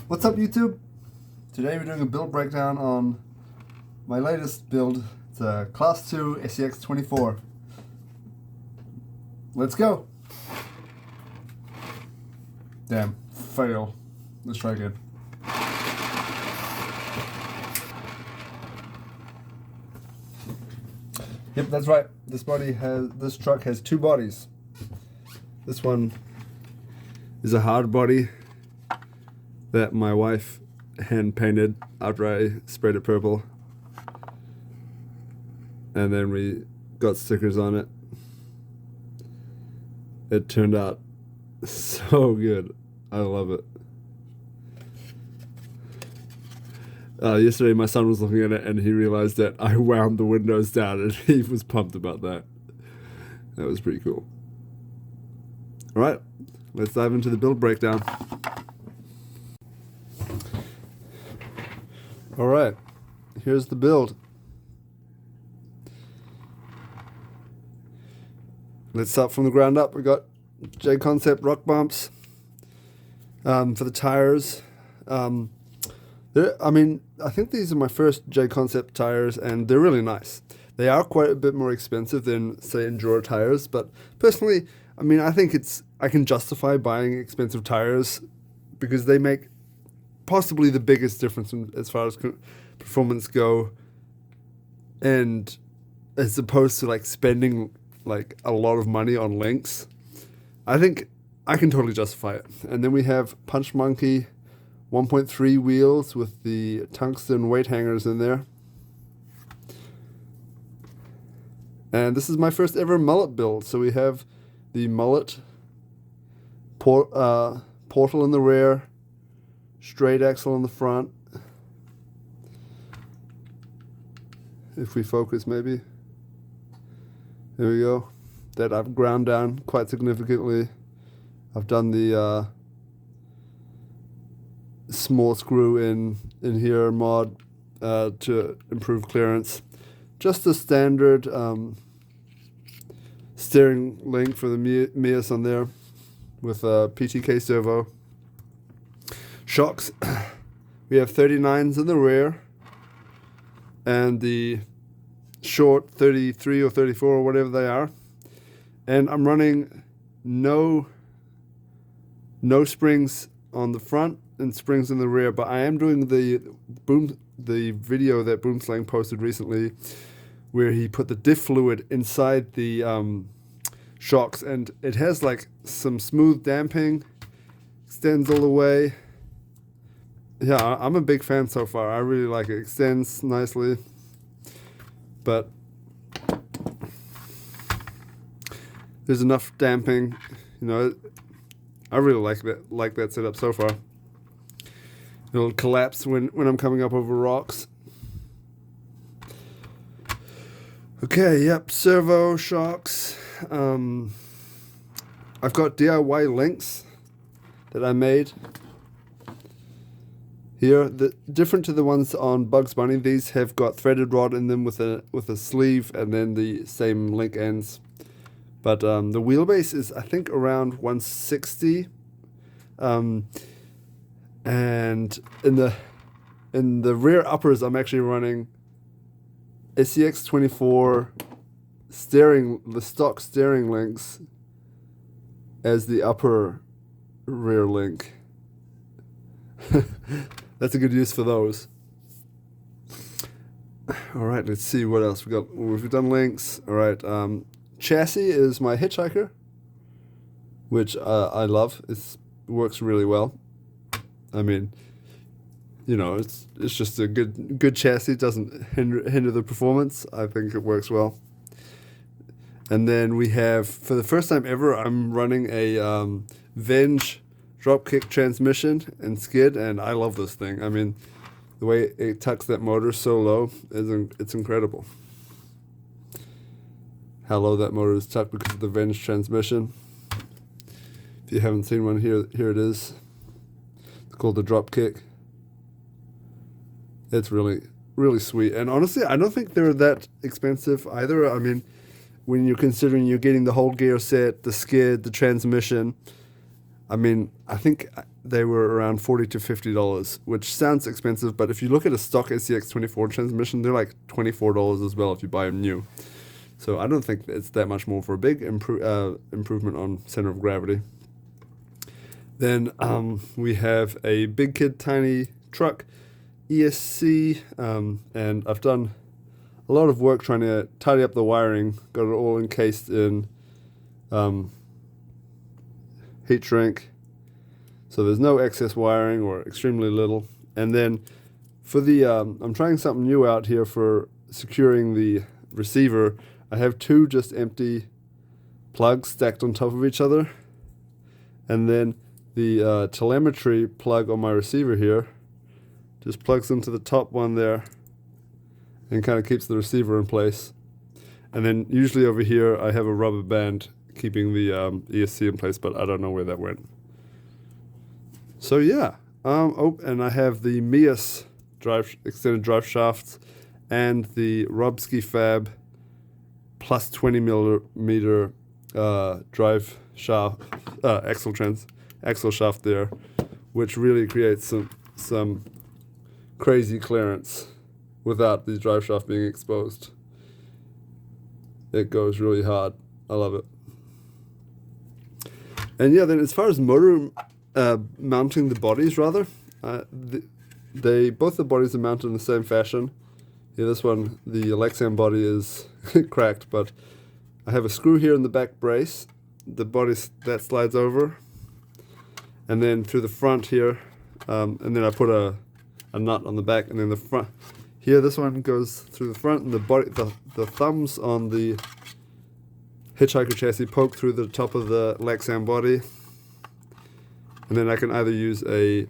What's up, YouTube? Today we're doing a build breakdown on my latest build. It's a Class 2 Scx24. Let's go! Damn, fail. Let's try again. Yep, that's right. This truck has two bodies. This one is a hard body that my wife hand painted after I sprayed it purple, and then we got stickers on it. It turned out so good. I love it. Yesterday my son was looking at it and he realized that I wound the windows down, and he was pumped about that. That was pretty cool. Alright, let's dive into the build breakdown. Alright, here's the build. Let's start from the ground up. We got J-Concept rock bumps for the tires. I think these are my first J-Concept tires, and they're really nice. They are quite a bit more expensive than, say, Enduro tires, but personally, I think I can justify buying expensive tires because they make possibly the biggest difference as far as performance go, and as opposed to like spending like a lot of money on links, I think I can totally justify it. And then we have Punch Monkey 1.3 wheels with the tungsten weight hangers in there. And this is my first ever mullet build. So we have the mullet portal in the rear, straight axle in the front. If we focus, maybe. There we go. That I've ground down quite significantly. I've done the small screw in here mod to improve clearance. Just a standard steering link for the Mias on there with a PTK servo. Shocks, we have 39s in the rear and the short 33 or 34 or whatever they are, and I'm running no springs on the front and springs in the rear, but I am doing the video that Boomslang posted recently where he put the diff fluid inside the shocks, and it has like some smooth damping, extends all the way. Yeah, I'm a big fan so far. I really like it. Extends nicely, but there's enough damping. I really like that setup so far. It'll collapse when I'm coming up over rocks. Okay, yep, servo shocks. I've got DIY links that I made here. Different to the ones on Bugs Bunny, these have got threaded rod in them with a sleeve and then the same link ends. But the wheelbase is, I think, around 160. And in the rear uppers, I'm actually running Scx24 the stock steering links as the upper rear link. That's a good use for those. All right, let's see what else we got. We've done links. All right, chassis is my Hitchhiker, which I love. It works really well. It's just a good chassis. It doesn't hinder the performance. I think it works well. And then we have, for the first time ever, I'm running a Venge dropkick transmission and skid, and I love this thing. The way it tucks that motor so low, it's incredible. How low that motor is tucked because of the Venge transmission. If you haven't seen one, here it is. It's called the dropkick. It's really, really sweet. And honestly, I don't think they're that expensive either. When you're considering you're getting the whole gear set, the skid, the transmission, I think they were around $40 to $50, which sounds expensive, but if you look at a stock Scx24 transmission, they're like $24 as well if you buy them new. So I don't think it's that much more for a big improvement on center of gravity. Then we have a big kid, tiny truck, ESC, and I've done a lot of work trying to tidy up the wiring. Got it all encased in heat shrink, so there's no excess wiring or extremely little. And then for the I'm trying something new out here for securing the receiver. I have two just empty plugs stacked on top of each other, and then the telemetry plug on my receiver here just plugs into the top one there and kind of keeps the receiver in place. And then usually over here I have a rubber band keeping the ESC in place, but I don't know where that went. So yeah, and I have the Mias extended drive shafts and the Robski Fab plus 20 millimeter drive shaft, axle shaft there, which really creates some crazy clearance without the drive shaft being exposed. It goes really hard. I love it. And yeah, then as far as motor mounting the bodies, rather, both the bodies are mounted in the same fashion. Yeah, this one, the lexan body is cracked, but I have a screw here in the back brace. The body that slides over, and then through the front here, and then I put a nut on the back, and then the front here. This one goes through the front, and the thumbs on the hitchhiker chassis poke through the top of the lexan body, and then I can either use a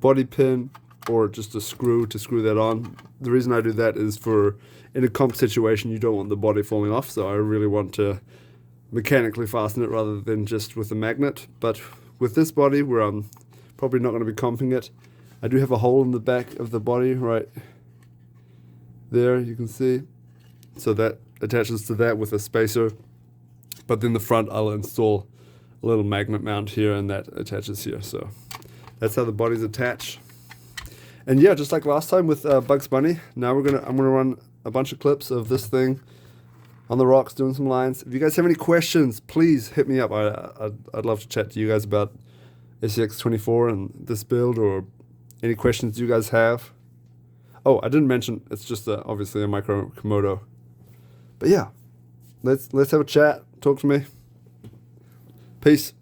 body pin or just a screw to screw that on. The reason I do that is for in a comp situation you don't want the body falling off, so I really want to mechanically fasten it rather than just with a magnet. But with this body, where I'm probably not going to be comping it, I do have a hole in the back of the body right there, you can see, so that attaches to that with a spacer. But then the front I'll install a little magnet mount here, and that attaches here. So that's how the bodies attach. And yeah, just like last time with Bugs Bunny, now I'm gonna run a bunch of clips of this thing on the rocks doing some lines. If you guys have any questions, please hit me up. I'd love to chat to you guys about Scx24 and this build, or any questions you guys have. Oh, I didn't mention it's just obviously a micro Komodo. But yeah, let's have a chat. Talk to me. Peace.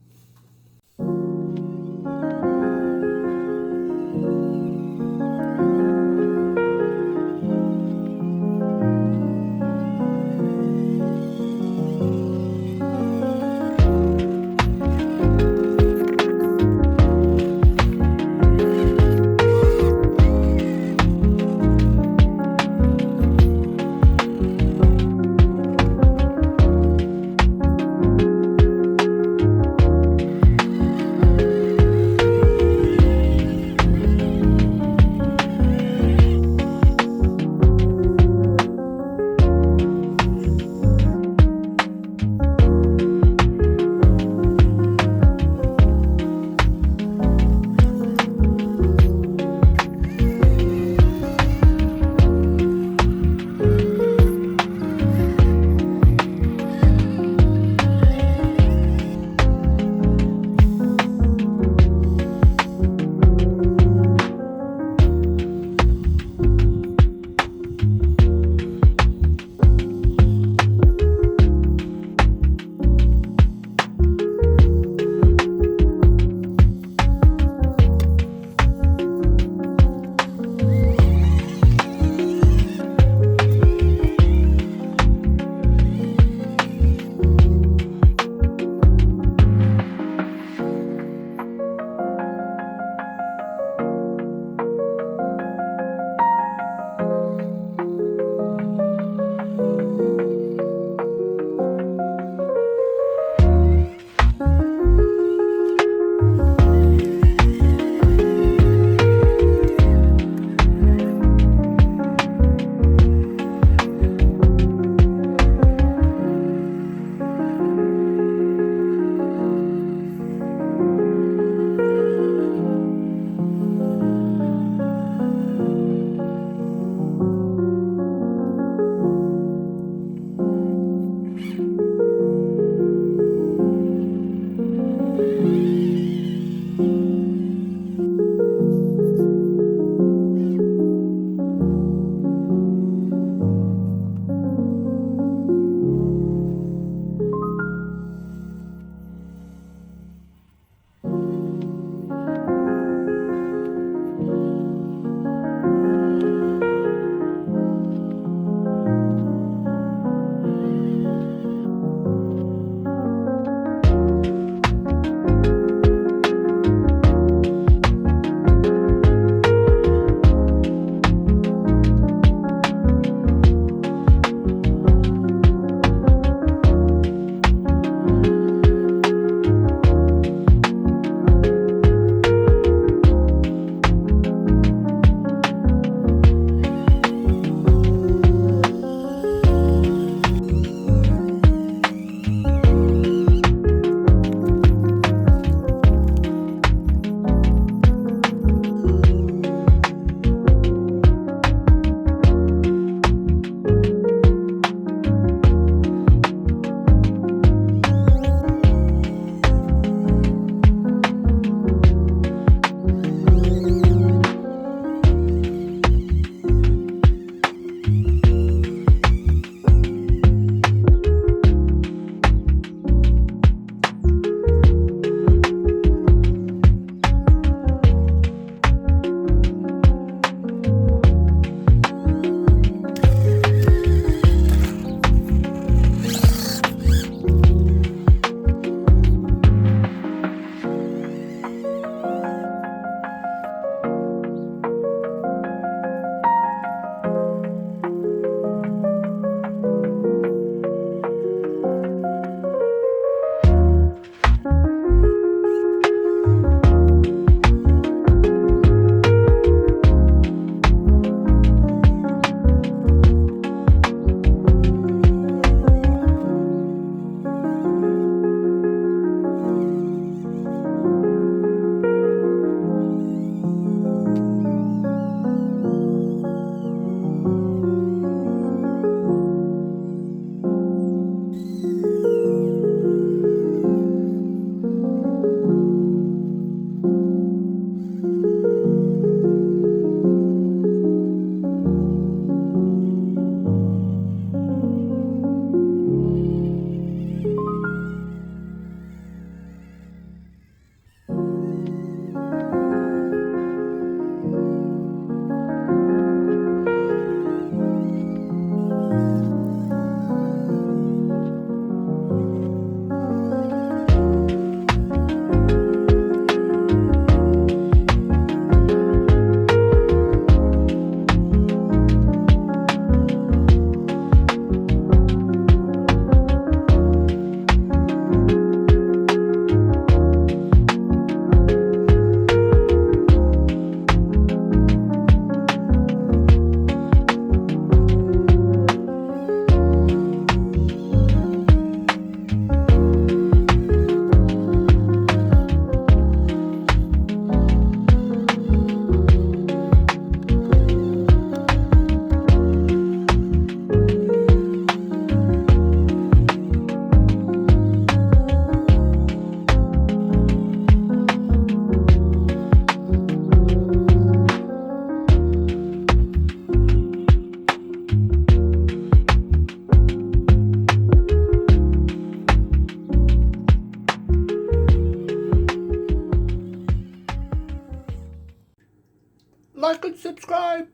like and subscribe.